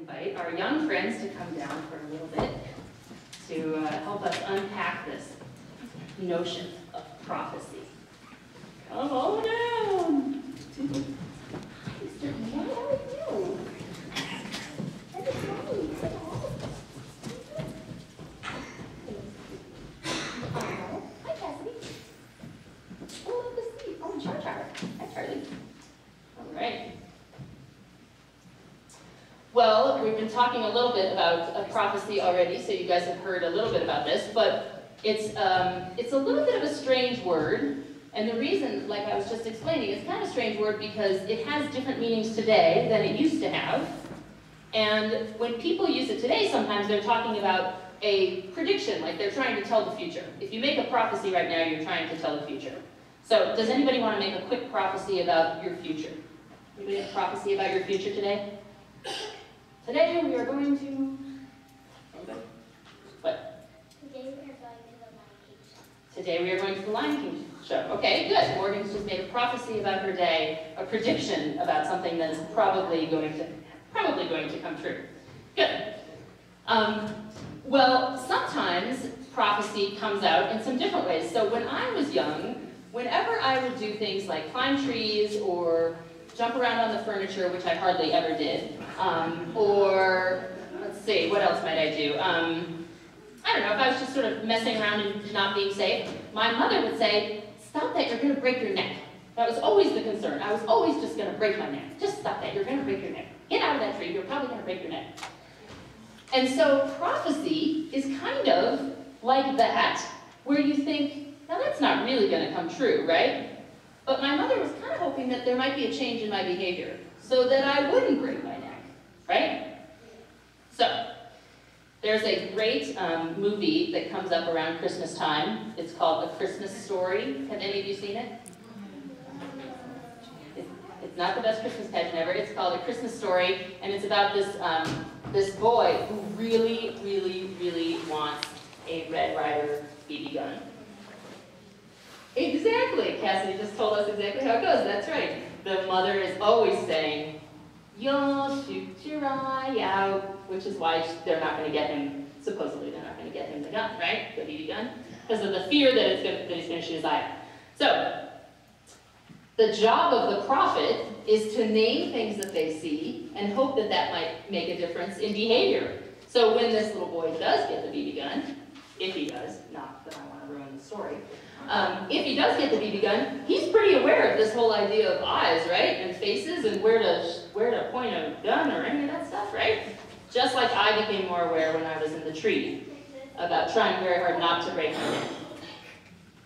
invite our young friends to come down for a little bit to help us unpack this notion of prophecy. Come on down. Hi, Mr. Ian. How are you? That is nice. Hi, Cassidy. Oh, love to see. Oh, Char. Hi, Charlie. All right. Well, we've been talking a little bit about a prophecy already, so you guys have heard a little bit about this, but it's a little bit of a strange word, and the reason, like I was just explaining, it's kind of a strange word because it has different meanings today than it used to have, and when people use it today, sometimes they're talking about a prediction, like they're trying to tell the future. If you make a prophecy right now, you're trying to tell the future. So, does anybody want to make a quick prophecy about your future? Anybody have a prophecy about your future today? Today we are going to... What? Today we are going to the Lion King show. Today we are going to the Lion King show. Okay, good. Morgan's just made a prophecy about her day, a prediction about something that is probably going to come true. Good. Well, sometimes prophecy comes out in some different ways. So when I was young, whenever I would do things like climb trees or jump around on the furniture, which I hardly ever did, or, let's see, what else might I do? I don't know, if I was just sort of messing around and not being safe, my mother would say, stop that, you're going to break your neck. That was always the concern. I was always just going to break my neck. Just stop that, you're going to break your neck. Get out of that tree, you're probably going to break your neck. And so prophecy is kind of like that, where you think, now that's not really going to come true, right? But my mother was kind of hoping that there might be a change in my behavior so that I wouldn't break my neck, right? So, there's a great movie that comes up around Christmas time. It's called A Christmas Story. Have any of you seen it? It's not the best Christmas pageant ever. It's called A Christmas Story, and it's about this boy who really, really, really wants a Red Ryder BB gun. Exactly. Cassidy just told us exactly how it goes. That's right. The mother is always saying, you'll shoot your eye out, which is why they're not going to get him, supposedly they're not going to get him the gun, right? The BB gun. Because of the fear that he's going to shoot his eye out. So, the job of the prophet is to name things that they see and hope that that might make a difference in behavior. So when this little boy does get the BB gun, if he does, not that I want to ruin the story, if he does get the BB gun, he's pretty aware of this whole idea of eyes, right? And faces and where to point a gun or any of that stuff, right? Just like I became more aware when I was in the tree about trying very hard not to break my neck.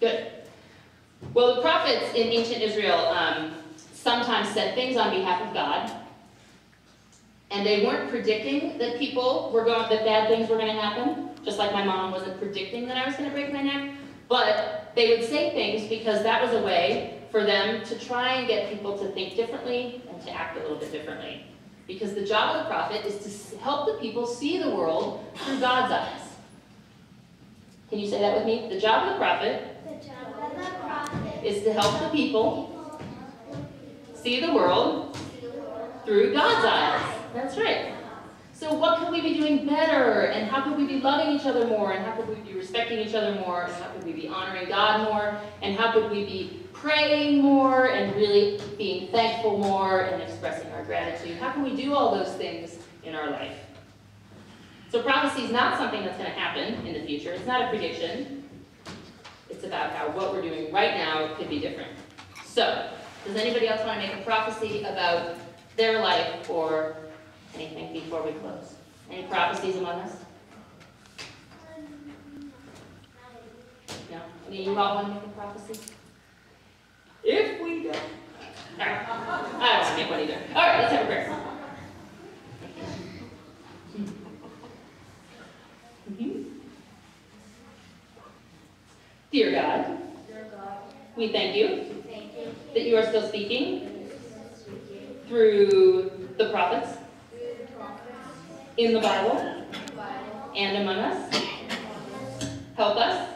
Good. Well, the prophets in ancient Israel sometimes said things on behalf of God, and they weren't predicting that that bad things were going to happen, just like my mom wasn't predicting that I was going to break my neck. But they would say things because that was a way for them to try and get people to think differently and to act a little bit differently. Because the job of the prophet is to help the people see the world through God's eyes. Can you say that with me? The job of the prophet is to help the people see the world through God's eyes. That's right. So what could we be doing better? And how could we be loving each other more? And how could we be respecting each other more? And how could we be honoring God more? And how could we be praying more and really being thankful more and expressing our gratitude? How can we do all those things in our life? So prophecy is not something that's going to happen in the future. It's not a prediction. It's about how what we're doing right now could be different. So, does anybody else want to make a prophecy about their life or anything before we close? Any prophecies among us? No? Any of you all want to make a prophecy? If we don't. All right. I don't want to make one either. All right, let's have a prayer. Dear God, we thank you that you are still speaking through the prophets in the Bible and among us. Help us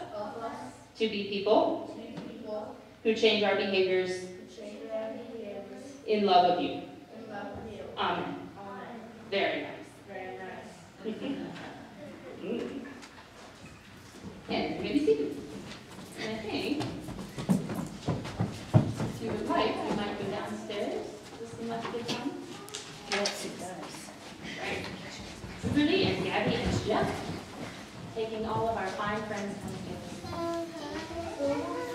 to be people who change our behaviors in love of you. Amen. Very nice. And you may be seated. And I think, if you would like, we might go downstairs with some left good time. Yes, it does. Right. Rudy and Gabby and Jeff taking all of our fine friends home together.